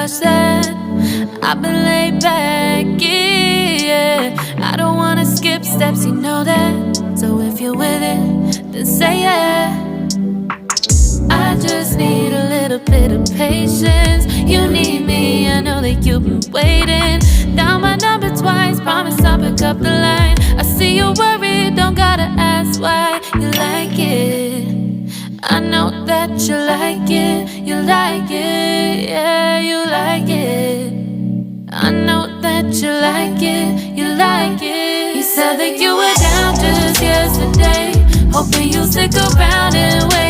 rush that. I've been laid back, yeah. I don't wanna skip steps, you know that. So if you're with it, then say yeah. I just need a little bit of patience. You need me, I know that you've been waiting. Down my number twice, promise I'll pick up the line. I see you worried, don't gotta ask why. You like it, I know that you like it. You like it, yeah, you like it. I know that you like it, you like it. You said that you were down just yesterday, hoping you'll stick around and wait.